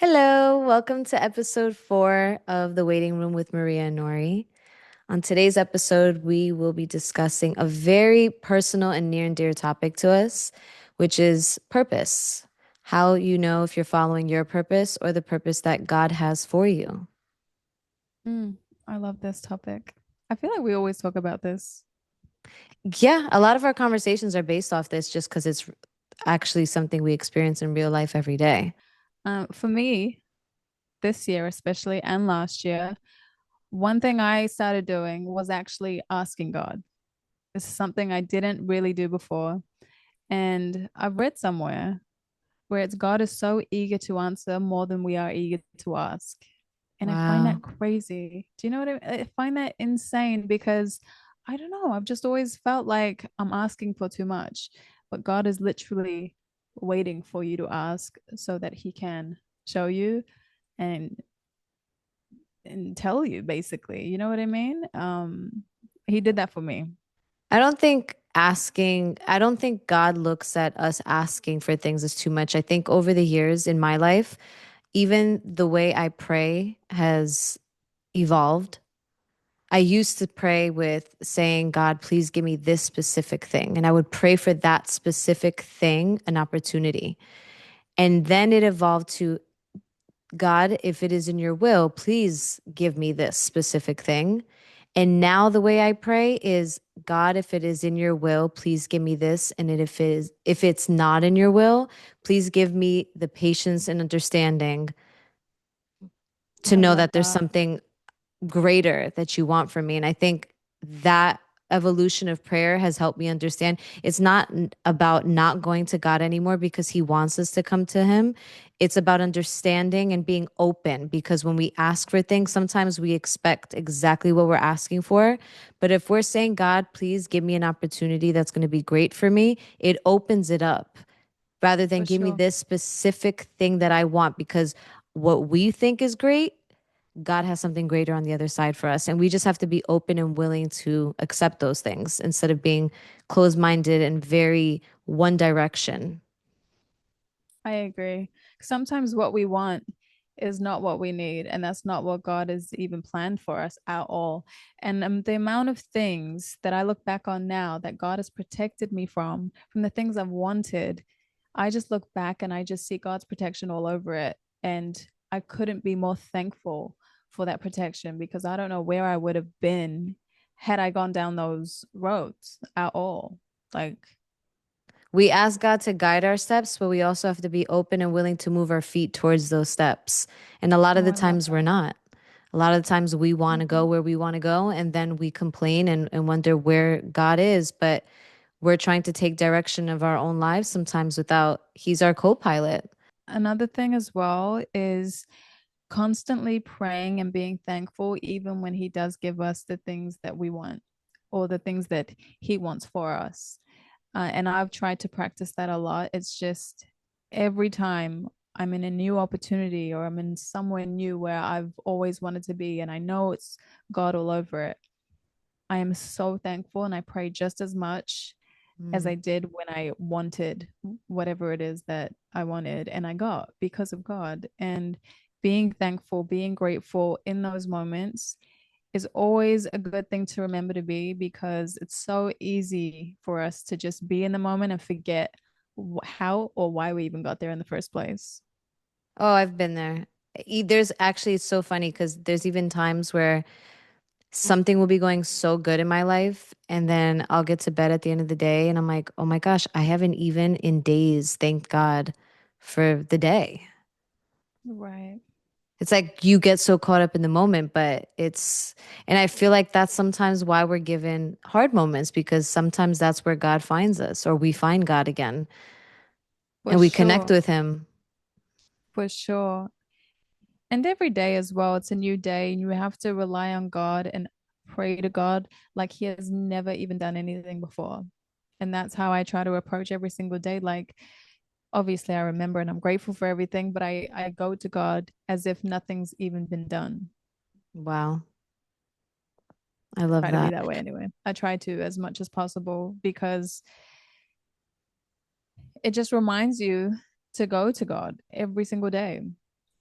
Hello, welcome to episode 4 of The Waiting Room with Maria and Nouri. On today's episode, we will be discussing a very personal and near and dear topic to us, which is purpose. How you know if you're following your purpose or the purpose that God has for you. Mm, I love this topic. I feel like we always talk about this. Yeah, a lot of our conversations are based off this just because it's actually something we experience in real life every day. For me, this year especially and last year, one thing I started doing was actually asking God. This is something I didn't really do before. And I've read somewhere where it's God is so eager to answer more than we are eager to ask. And I find that Wow. crazy. Do you know what I mean? I find that insane because I don't know. I've just always felt like I'm asking for too much, but God is literally waiting for you to ask so that He can show you and tell you basically. You know what I mean? He did that for me. I don't think God looks at us asking for things as too much. I think over the years in my life, even the way I pray has evolved. I used to pray with saying, God, please give me this specific thing. And I would pray for that specific thing, an opportunity. And then it evolved to, God, if it is in your will, please give me this specific thing. And now the way I pray is, God, if it is in your will, please give me this. And if it's not in your will, please give me the patience and understanding to I know love that there's that. something greater that you want from me. And I think that evolution of prayer has helped me understand it's not about not going to God anymore because he wants us to come to him. It's about understanding and being open because when we ask for things, sometimes we expect exactly what we're asking for. But if we're saying, God, please give me an opportunity that's going to be great for me, it opens it up rather than For give me sure. this specific thing that I want because what we think is great God has something greater on the other side for us. And we just have to be open and willing to accept those things instead of being closed minded and very one direction. I agree. Sometimes what we want is not what we need, and that's not what God has even planned for us at all. And the amount of things that I look back on now that God has protected me from the things I've wanted, I just look back and I just see God's protection all over it. And I couldn't be more thankful for that protection because I don't know where I would have been had I gone down those roads at all. Like, We ask God to guide our steps, but we also have to be open and willing to move our feet towards those steps. And a lot of oh, the I love times we're not. A lot of the times we want to go that. where we want to go, and then we complain and wonder where God is. But we're trying to take direction of our own lives sometimes without, he's our co pilot. Another thing as well is constantly praying and being thankful, even when He does give us the things that we want or the things that He wants for us. And I've tried to practice that a lot. It's just every time I'm in a new opportunity or I'm in somewhere new where I've always wanted to be, and I know it's God all over it, I am so thankful and I pray just as much as Mm. I did when I wanted whatever it is that I wanted and I got because of God. And being thankful, being grateful in those moments is always a good thing to remember to be because it's so easy for us to just be in the moment and forget how or why we even got there in the first place. Oh, I've been there. There's actually, it's so funny because there's even times where something will be going so good in my life, and then I'll get to bed at the end of the day, and I'm like, oh my gosh, I haven't even in days thanked God for the day. Right. It's like you get so caught up in the moment, and I feel like that's sometimes why we're given hard moments because sometimes that's where God finds us or we find God again For and we connect sure. with Him. For sure. And every day as well, it's a new day, and you have to rely on God and pray to God like He has never even done anything before. And that's how I try to approach every single day. Like, obviously, I remember and I'm grateful for everything, but I go to God as if nothing's even been done. Wow. I love Try to be that. that way anyway. I try to as much as possible because it just reminds you to go to God every single day.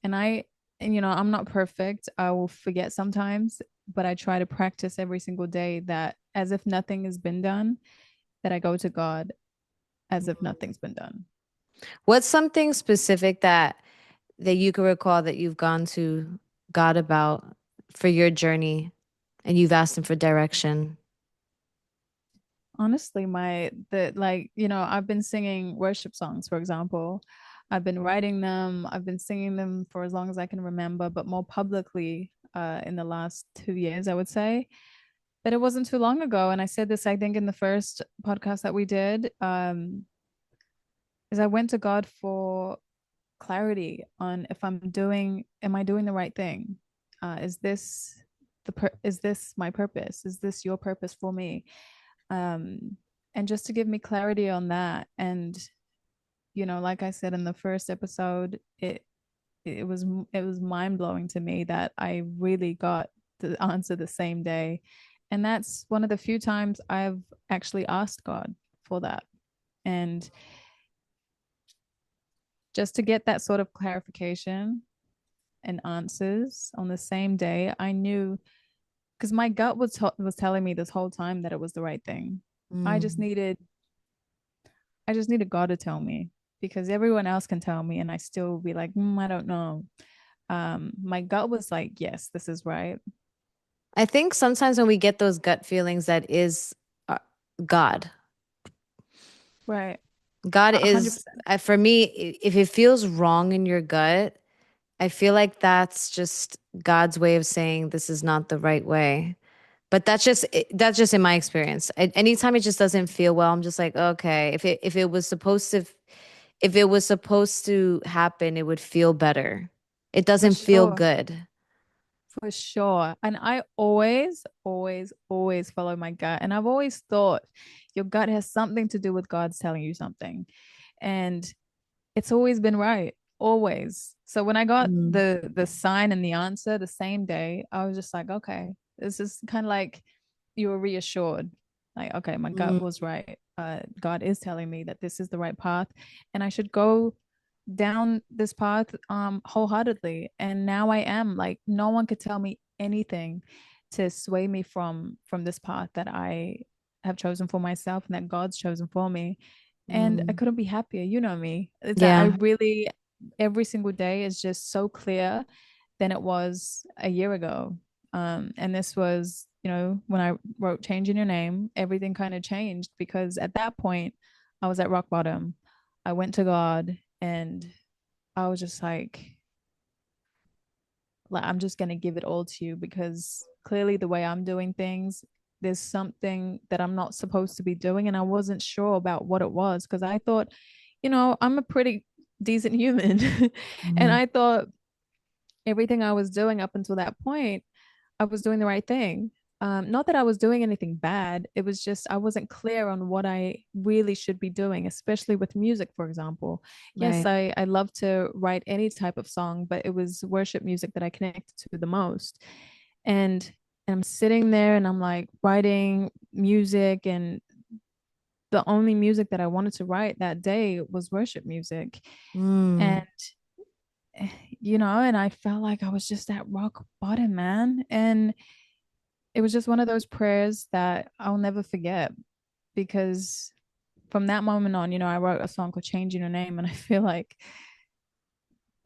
And I'm not perfect. I will forget sometimes, but I try to practice every single day that as if nothing has been done, that I go to God as if nothing's been done. What's something specific that you can recall that you've gone to God about for your journey and you've asked him for direction? Honestly, I've been singing worship songs, for example. I've been writing them, I've been singing them for as long as I can remember, but more publicly in the last 2 years, I would say. But it wasn't too long ago. And I said this, I think, in the first podcast that we did, is I went to God for clarity on if am I doing the right thing? Is this is this my purpose? Is this your purpose for me? Um, and just to give me clarity on that. And, like I said in the first episode, it was it was mind blowing to me that I really got the answer the same day. And that's one of the few times I've actually asked God for that. And just to get that sort of clarification and answers on the same day, I knew because my gut was telling me this whole time that it was the right thing. I just Mm. needed I just needed God to tell me because everyone else can tell me and I still be like, I don't know. My gut was like, yes, this is right. I think sometimes when we get those gut feelings, that is uh, God. Right. God A hundred is, percent. for me, if it feels wrong in your gut, I feel like that's just God's way of saying this is not the right way. But that's just in my experience. Anytime it just doesn't feel well, I'm just like, okay, if it was supposed to if it was supposed to happen, it would feel better. It For doesn't feel sure. good. For sure. And I always, always, always follow my gut. And I've always thought your gut has something to do with God's telling you something. And it's always been right. Always. So when I got Mm. the sign and the answer the same day, I was just like, okay, this is kind of like you were reassured. Like, okay, my gut Mm. was right. God is telling me that this is the right path and I should go down this path wholeheartedly. And now I am like no one could tell me anything to sway me from this path that I have chosen for myself and that God's chosen for me. And I Mm. couldn't be happier. You know me. That I Yeah. really every single day is just so clear than it was a year ago. And this was, when I wrote Change in Your Name, everything kind of changed because at that point I was at rock bottom. I went to God and I was just like I'm just going to give it all to you because clearly the way I'm doing things, there's something that I'm not supposed to be doing. And I wasn't sure about what it was because I thought, I'm a pretty decent human. And Mhm. I thought everything I was doing up until that point, I was doing the right thing. Not that I was doing anything bad. It was just I wasn't clear on what I really should be doing, especially with music, for example. Yes, Right. I love to write any type of song, but it was worship music that I connected to the most. And I'm sitting there and I'm like writing music, and the only music that I wanted to write that day was worship music. And Mm. and I felt like I was just at rock bottom, man. And it was just one of those prayers that I'll never forget because from that moment on, I wrote a song called Changing Your Name. And I feel like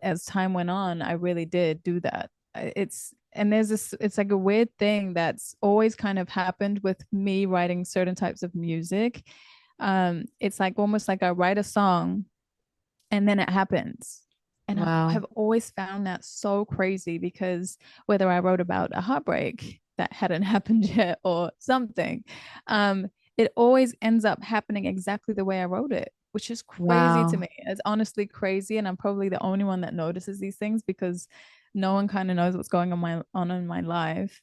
as time went on, I really did do that. And there's this, it's like a weird thing that's always kind of happened with me writing certain types of music. It's like almost like I write a song and then it happens. And I Wow. have always found that so crazy because whether I wrote about a heartbreak that hadn't happened yet or something, um, it always ends up happening exactly the way I wrote it, which is crazy to Wow. me. It's honestly crazy. And I'm probably the only one that notices these things because no one kind of knows what's going on in my life.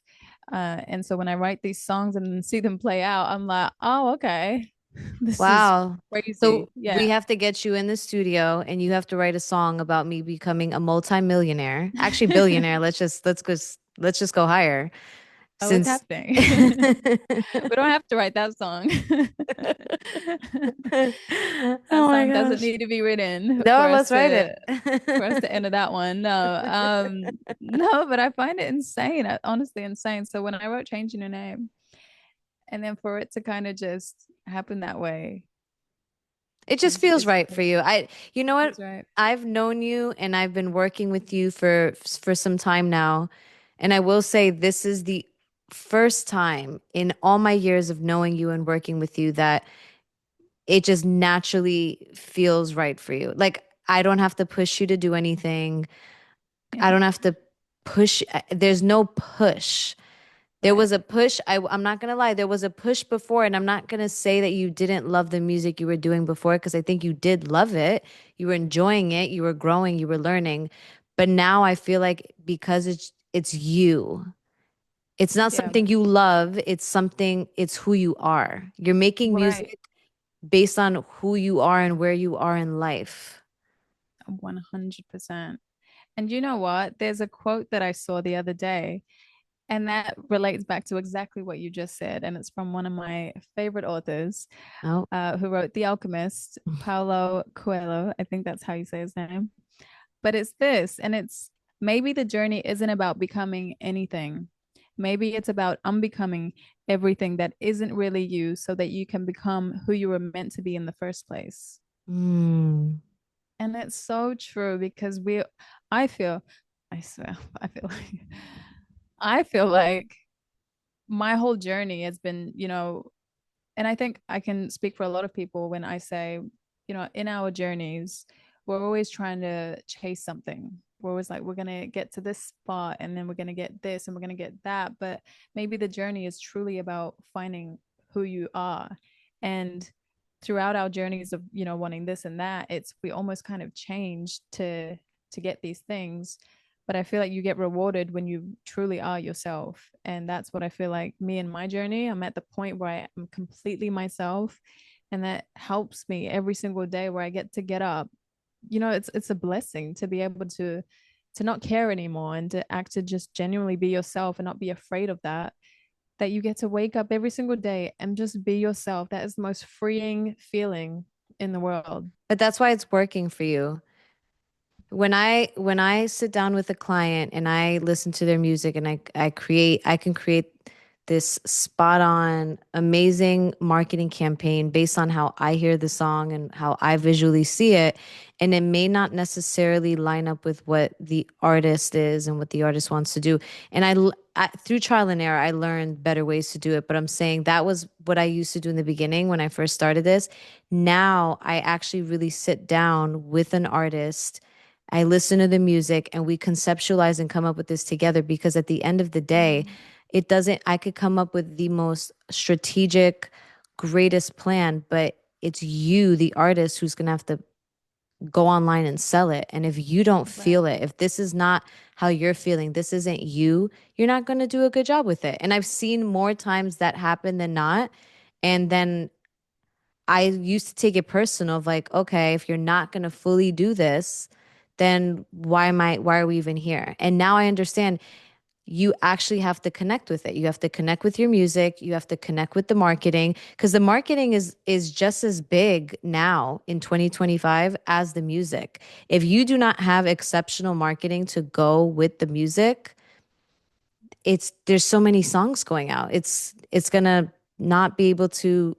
And so when I write these songs and see them play out, I'm like, oh, okay, this is Wow. So crazy. Yeah. we have to get you in the studio and you have to write a song about me becoming a multimillionaire. Actually billionaire. Let's just go higher. Oh, it's Since happening. We don't have to write that song. Oh That my song doesn't gosh. need to be written No, let's write it. for us to enter that one. No, no, but I find it insane, honestly insane. So when I wrote Changing Your Name, and then for it to kind of just happen that way It just feels is right for you. You know what? feels right. I've known you and I've been working with you for some time now, and I will say this is the first time in all my years of knowing you and working with you that it just naturally feels right for you. Like I don't have to push you to do anything. I Yeah, don't have to push. There's no push. There right. was a push. I'm not gonna lie. There was a push before, and I'm not gonna say that you didn't love the music you were doing before, because I think you did love it. You were enjoying it. You were growing. You were learning. But now I feel like because it's you. It's not Yeah, something you love. It's something. It's who you are. You're making right. music based on who you are and where you are in life. 100%. And you know what? There's a quote that I saw the other day, and that relates back to exactly what you just said. And it's from one of my favorite authors, Oh. who wrote The Alchemist, Paulo Coelho. I think that's how you say his name. But it's this, and it's maybe the journey isn't about becoming anything. Maybe it's about unbecoming everything that isn't really you so that you can become who you were meant to be in the first place. Mm. And it's so true because I feel, I swear, I feel like my whole journey has been, and I think I can speak for a lot of people when I say, in our journeys, we're always trying to chase something. We're always like, we're going to get to this spot and then we're going to get this and we're going to get that. But maybe the journey is truly about finding who you are. And throughout our journeys of, wanting this and that, we almost kind of change to get these things. But I feel like you get rewarded when you truly are yourself. And that's what I feel like me and my journey. I'm at the point where I am completely myself. And that helps me every single day where I get up. It's a blessing to be able to not care anymore and to just genuinely be yourself and not be afraid of that you get to wake up every single day and just be yourself. That is the most freeing feeling in the world. But that's why it's working for you. When I sit down with a client and I listen to their music and I can create this spot on amazing marketing campaign based on how I hear the song and how I visually see it, and it may not necessarily line up with what the artist is and what the artist wants to do. And through trial and error I learned better ways to do it, but I'm saying that was what I used to do in the beginning when I first started this. Now I actually really sit down with an artist, I listen to the music, and we conceptualize and come up with this together, because at the end of the day, Mm, it doesn't, I could come up with the most strategic, greatest plan, but it's you, the artist, who's going to have to go online and sell it. And if you don't right. feel it, if this is not how you're feeling, this isn't you, you're not going to do a good job with it. And I've seen more times that happen than not. And then I used to take it personal of like, okay, if you're not going to fully do this, then why are we even here? And now I understand you actually have to connect with it. You have to connect with your music, you have to connect with the marketing, because the marketing is just as big now in 2025 as the music. If you do not have exceptional marketing to go with the music, there's so many songs going out. It's going to not be able to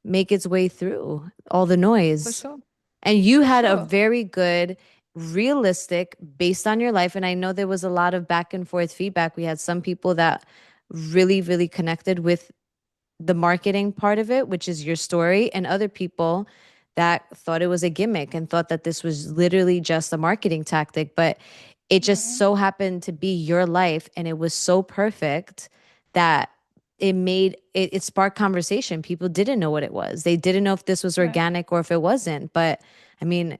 make its way through all the For noise. sure. And you For had a sure. very good, realistic, based on your life. And I know there was a lot of back and forth feedback. We had some people that really, really connected with the marketing part of it, which is your story, and other people that thought it was a gimmick and thought that this was literally just a marketing tactic. But it just Right. so happened to be your life, and it was so perfect that it sparked conversation. People didn't know what it was. They didn't know if this was Right. organic or if it wasn't. But I mean,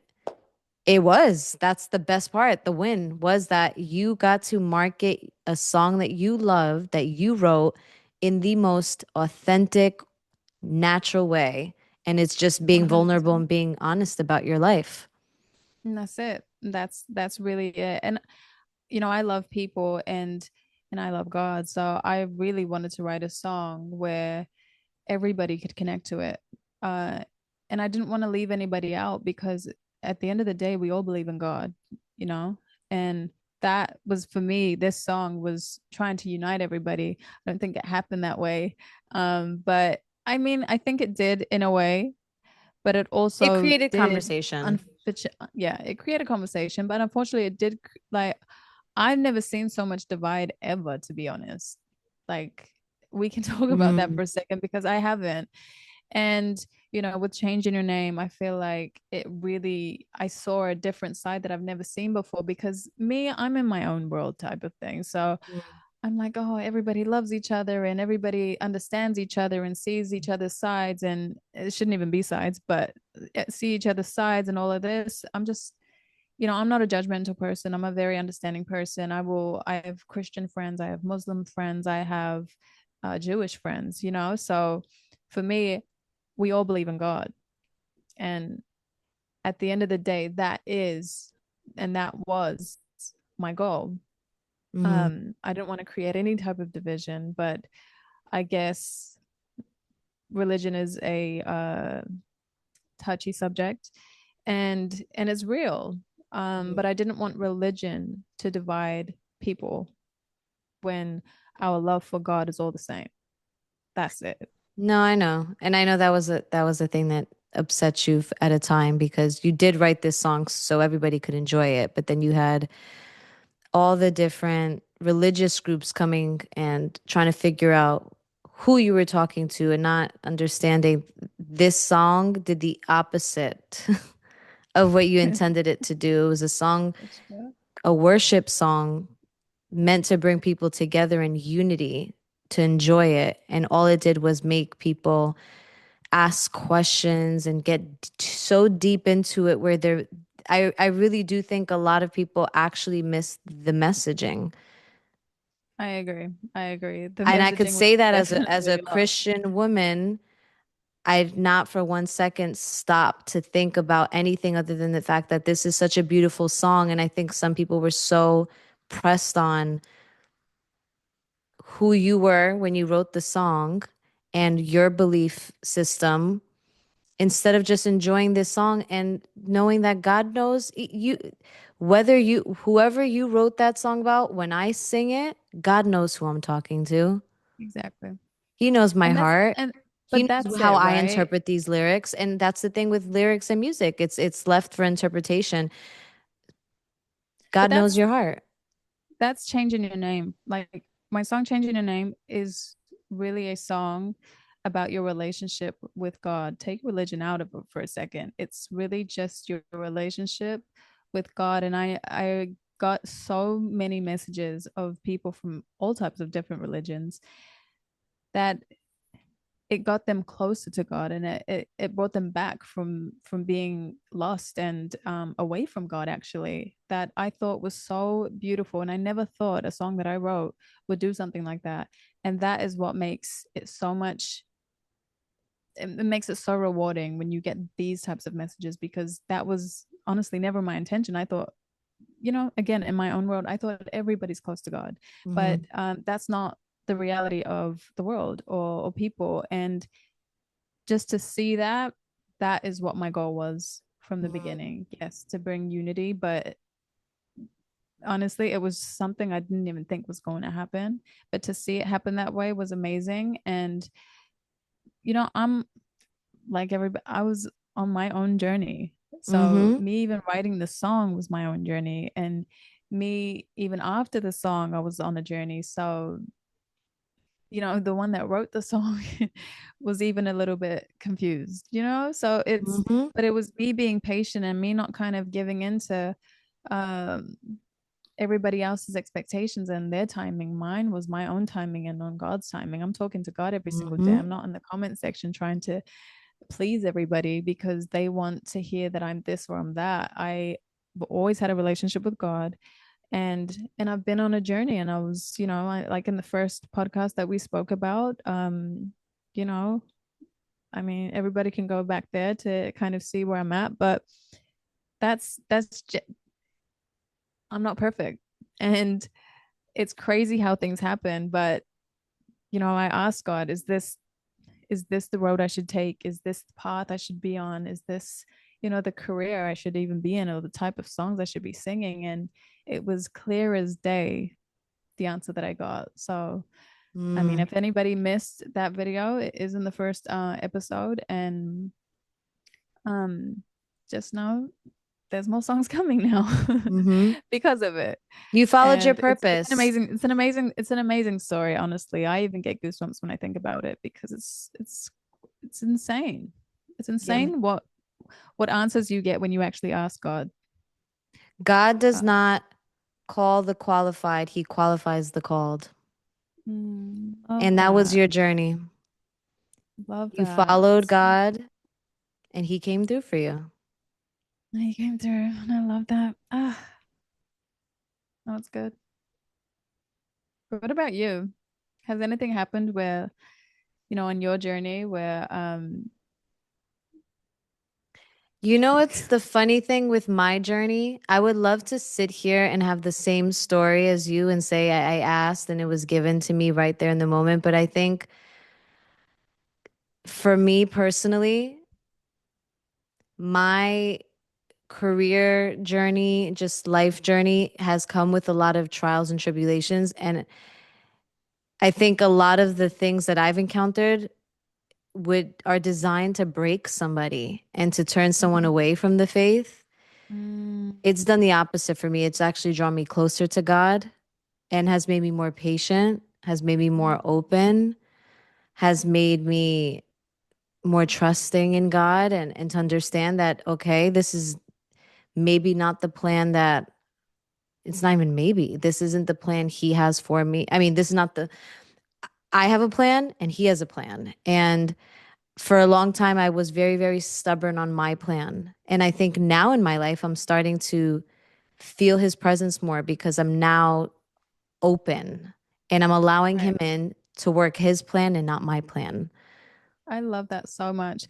it was. That's the best part. The win was that you got to market a song that you love, that you wrote in the most authentic, natural way. And it's just being vulnerable 100%. and being honest about your life. And that's it. That's really it. And I love people, and and I love God. So I really wanted to write a song where everybody could connect to it. Uh, and I didn't want to leave anybody out because at the end of the day, we all believe in God, you know? And that was for me, this song was trying to unite everybody. I don't think it happened that way. But I mean, I think it did in a way, but it It also created did, conversation. yeah, it created conversation, but unfortunately, it did like I've never seen so much divide ever, to be honest. Like, we can talk about that Mm, for a second because I haven't. And, with changing your name, I feel like it really, I saw a different side that I've never seen before because me, I'm in my own world type of thing. So mm, I'm like, oh, everybody loves each other and everybody understands each other and sees each other's sides. And it shouldn't even be sides, but see each other's sides and all of this. I'm just, I'm not a judgmental person. I'm a very understanding person. I have Christian friends, I have Muslim friends, I have Jewish friends, So for me, we all believe in God. And at the end of the day, that is, and that was my goal. mm. I didn't want to create any type of division, but I guess religion is a touchy subject, and it's real. But I didn't want religion to divide people when our love for God is all the same. That's it. No, I know. And I know that was a thing that upset you at a time because you did write this song so everybody could enjoy it, but then you had all the different religious groups coming and trying to figure out who you were talking to and not understanding this song did the opposite of what you intended it to do. It was a song, That's true. a worship song meant to bring people together in unity to enjoy it. And all it did was make people ask questions and get so deep into it where I really do think a lot of people actually miss the messaging. I agree. I agree. The And I could messaging was say that as a definitely lost. Christian woman, I'd not for one second stop to think about anything other than the fact that this is such a beautiful song. And I think some people were so pressed on who you were when you wrote the song and your belief system instead of just enjoying this song and knowing that God knows you, whether you, whoever you wrote that song about, when I sing it, God knows who I'm talking to. Exactly. He knows my And that's heart. and He but knows that's how it, I right? interpret these lyrics. And that's the thing with lyrics and music. It's left for interpretation. But God knows your heart. that's changing your name. Like my song Changing Your Name is really a song about your relationship with God. Take religion out of it for a second. It's really just your relationship with God. And I got so many messages of people from all types of different religions that it got them closer to God, and it brought them back from being lost and away from God, actually, that I thought was so beautiful. And I never thought a song that I wrote would do something like that. And that is what makes it so much, it makes it so rewarding when you get these types of messages, because that was honestly never my intention. I thought, again, in my own world, I thought everybody's close to God, but Hmm. that's not the reality of the world or people. And just to see that, that is what my goal was from the beginning. Yes, to bring unity, but honestly, it was something I didn't even think was going to happen. But to see it happen that way was amazing. And I'm like everybody, I was on my own journey. So Hmm. me even writing the song was my own journey, and me even after the song, I was on a journey. So the one that wrote the song was even a little bit confused, so Hmm. but it was me being patient and me not kind of giving into um everybody else's expectations and their timing. Mine was my own timing and on God's timing. I'm talking to God every single day. Hmm. I'm not in the comment section trying to please everybody because they want to hear that I'm this or I'm that. I always had a relationship with God, and I've been on a journey. And I was, like in the first podcast that we spoke about, you know I mean, everybody can go back there to kind of see where I'm at, but that's I'm not perfect. And it's crazy how things happen. But I ask God, is this the road I should take? Is this the path I should be on? Is this, the career I should even be in, or the type of songs I should be singing? And it was clear as day the answer that I got. So, I mean, Mm, if anybody missed that video, it is in the first episode, and um, just know there's more songs coming now hmm. because of it. You followed your And it's an purpose. amazing story, honestly. I even get goosebumps when I think about it because it's insane. It's Yeah. insane what answers you get when you actually ask God. God does Uh, not call the qualified, he qualifies the called. love And that was that. your journey. Love You that. followed God and he came through for you. You came through, and I love that. Oh, it's good. But what about you? Has anything happened where, on your journey where You know, it's the funny thing with my journey. I would love to sit here and have the same story as you and say I asked and it was given to me right there in the moment. But I think for me personally, my career journey, just life journey, has come with a lot of trials and tribulations. And I think a lot of the things that I've encountered would are designed to break somebody and to turn someone Mhm. away from the faith. Mm, It's done the opposite for me. It's actually drawn me closer to God and has made me more patient, has made me more mm, open, has made me more trusting in God and to understand that, okay, this is maybe not the plan that it's not even maybe. This isn't the plan he has for me. I mean, this is not the, I have a plan and he has a plan. And for a long time, I was very, very stubborn on my plan. And I think now in my life, I'm starting to feel his presence more because I'm now open and I'm allowing him right. in to work his plan and not my plan. I love that so much.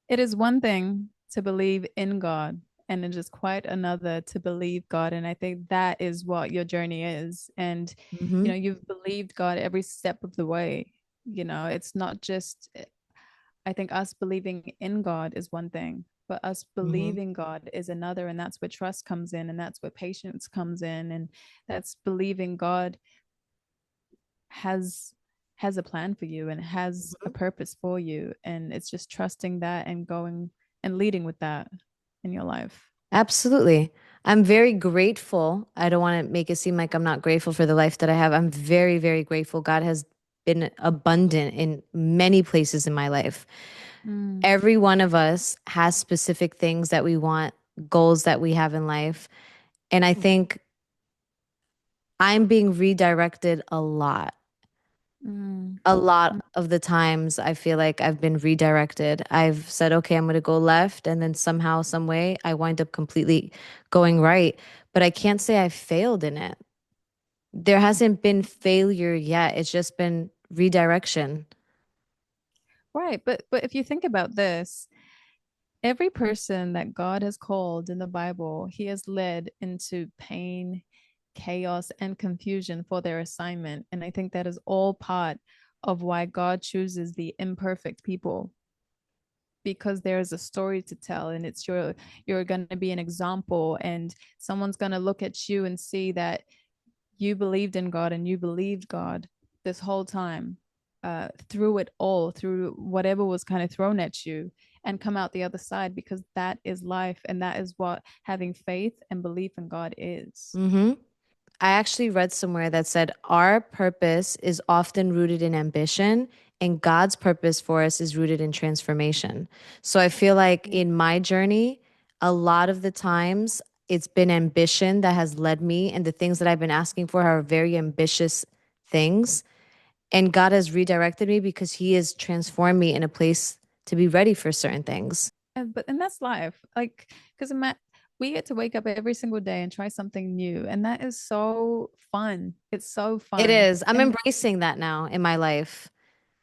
It is one thing to believe in God, and it is quite another to believe God. And I think that is what your journey is. And, Hmm. you've believed God every step of the way. It's not just, I think us believing in God is one thing, but us Hmm. believing God is another. And that's where trust comes in, and that's where patience comes in. And that's believing God has has a plan for you and has a purpose for you, and it's just trusting that and going and leading with that in your life. Absolutely. I'm very grateful. I don't want to make it seem like I'm not grateful for the life that I have. I'm very, very grateful. God has been abundant in many places in my life. Mm, Every one of us has specific things that we want, goals that we have in life. And I think I'm being redirected a lot. mm, A mm. lot of the times I feel like I've been redirected. I've said, okay, I'm going to go left. And then somehow, some way, I wind up completely going right. But I can't say I failed in it. There hasn't been failure yet. It's just been redirection. Right, but if you think about this, every person that God has called in the Bible, he has led into pain, chaos, and confusion for their assignment. And I think that is all part of why God chooses the imperfect people, because there's a story to tell, and it's you're going to be an example, and someone's going to look at you and see that you believed in God and you believed God this whole time, through it all, through whatever was kind of thrown at you, and come out the other side, because that is life, and that is what having faith and belief in God is. Hmm. I actually read somewhere that said our purpose is often rooted in ambition, and God's purpose for us is rooted in transformation. So I feel like in my journey, a lot of the times it's been ambition that has led me, and the things that I've been asking for are very ambitious things. And God has redirected me because He has transformed me in a place to be ready for certain things. And that's life, like, because we get to wake up every single day and try something new, and that is so fun. It's so It fun. is. I'm And embracing that now in my life.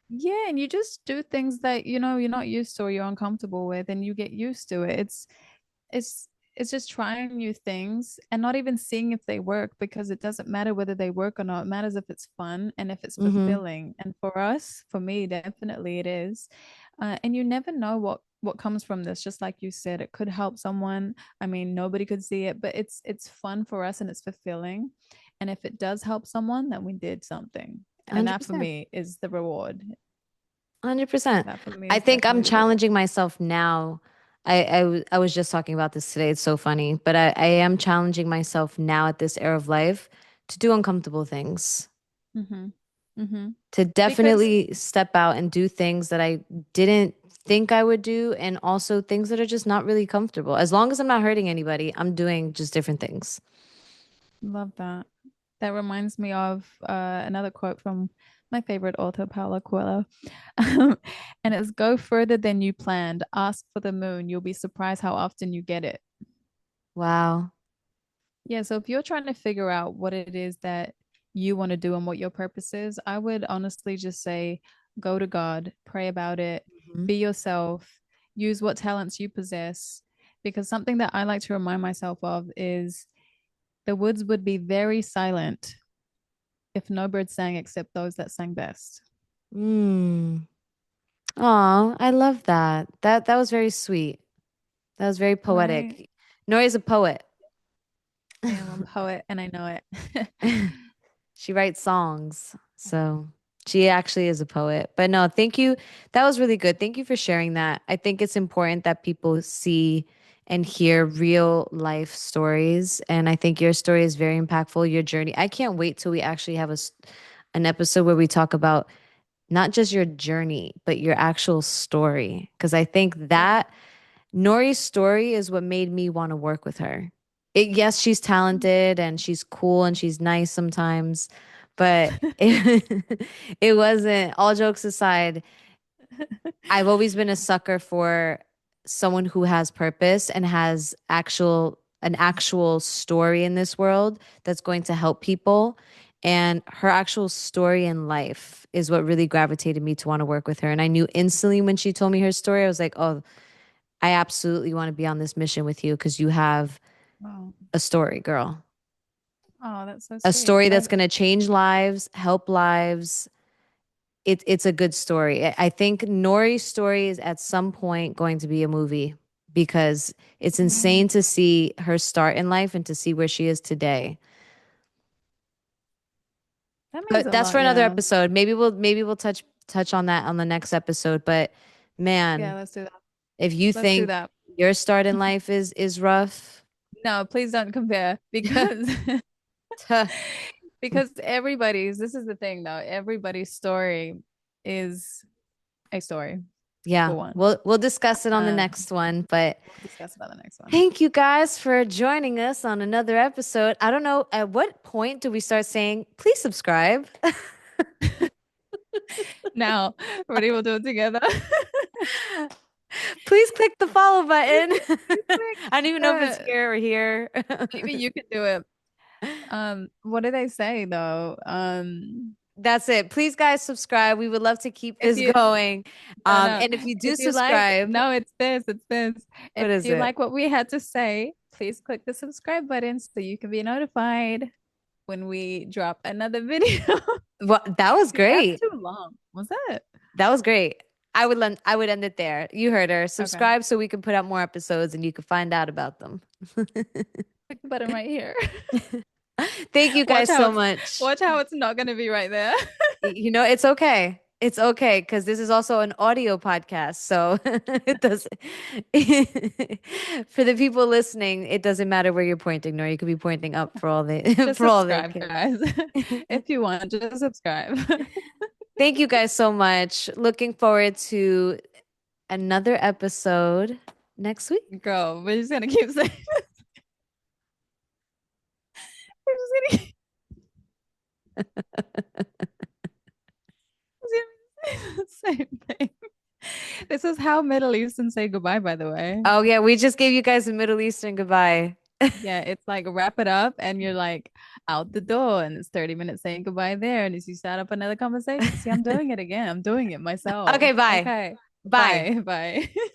yeah, and you just do things that you're not used to or you're uncomfortable with, and you get used to it. It's it's just trying new things and not even seeing if they work, because it doesn't matter whether they work or not. It matters if it's fun and if it's Mm-hmm. fulfilling. And for us, for me, definitely it is. And you never know what comes from this. Just like you said, it could help someone. I mean, nobody could see it, but it's fun for us and it's fulfilling. And if it does help someone, then we did something. And that for 100%. me is the reward. 100%. That for me I is think I'm definitely the reward. challenging myself now. I was just talking about this today. It's so funny, but I am challenging myself now at this era of life to do uncomfortable things, Mm-hmm. Mm-hmm. to Because definitely step out and do things that I didn't think I would do, and also things that are just not really comfortable. As long as I'm not hurting anybody, I'm doing just different things. love that. That reminds me of another quote from my favorite author, Paulo Coelho. And it's go further than you planned. Ask for the moon. You'll be surprised how often you get it. Wow. Yeah, so if you're trying to figure out what it is that you want to do and what your purpose is, I would honestly just say go to God, pray about it, Mhm. be yourself, use what talents you possess. Because something that I like to remind myself of is the woods would be very silent if no birds sang except those that sang best. Mm. Oh, I love that. That was very sweet. That was very Right? poetic. Nori's a poet. I am a poet and I know it. She writes songs. So she actually is a poet. But no, thank you. That was really good. Thank you for sharing that. I think it's important that people see and hear real life stories. And I think your story is very impactful, your journey. I can't wait till we actually have an episode where we talk about not just your journey, but your actual story. Because I think Yeah. that Nori's story is what made me want to work with her. Yes, she's talented and she's cool and she's nice sometimes, but it wasn't, all jokes aside, I've always been a sucker for someone who has purpose and has an actual story in this world that's going to help people. And her actual story in life is what really gravitated me to want to work with her. And I knew instantly when she told me her story, I was like, oh, I absolutely want to be on this mission with you because you have Oh, a story, girl. oh, that's so A sweet. story that's going to change lives, help lives. It's a good story. I think Nori's story is at some point going to be a movie because it's Oh, insane to see her start in life and to see where she is today. that means But a that's for lot. another Yeah. episode. Maybe we'll touch on that on the next episode. But Yeah, man, let's do that. if you Let's do think that. your start in life is rough, No, please don't compare because because everybody's, this is the thing though, everybody's story is a story yeah, for one. we'll discuss it on the Um, next one. But we'll discuss about the next one. thank you guys for joining us on another episode. I don't know at what point do we start saying, please subscribe. Now, ready? We'll do it together. Please click the follow button. Please click I don't even know if it's the, here or here. maybe you could do it. What do they say though? That's it. Please, guys, subscribe. We would love to keep If this you going. no no And if you do if you like, subscribe, no, it's this. what If is you it? like what we had to say, please click the subscribe button so you can be notified when we drop another video. Well, that was That's great. too long. Was it? That was great. I would end it there. You heard her. Okay. Subscribe so we can put out more episodes and you can find out about them. Click the button right here. Thank you Watch guys how so it's much. watch how it's not gonna be right there. You know, it's okay. It's okay because this is also an audio podcast. So it does for the people listening, it doesn't matter where you're pointing, nor you could be pointing up for all the Just for all they subscribe, care. guys. If you want, just subscribe. Thank you guys so much. Looking forward to another episode next week. Girl, we're just gonna keep saying we're just gonna say the same thing. This is how Middle Eastern say goodbye, by the way. Oh yeah, we just gave you guys a Middle Eastern goodbye. Yeah, it's like wrap it up and you're like out the door and it's 30 minutes saying goodbye there. And as you start up another conversation, see, I'm doing it again. I'm doing it myself. Okay, bye. Okay. Bye. Bye. Bye.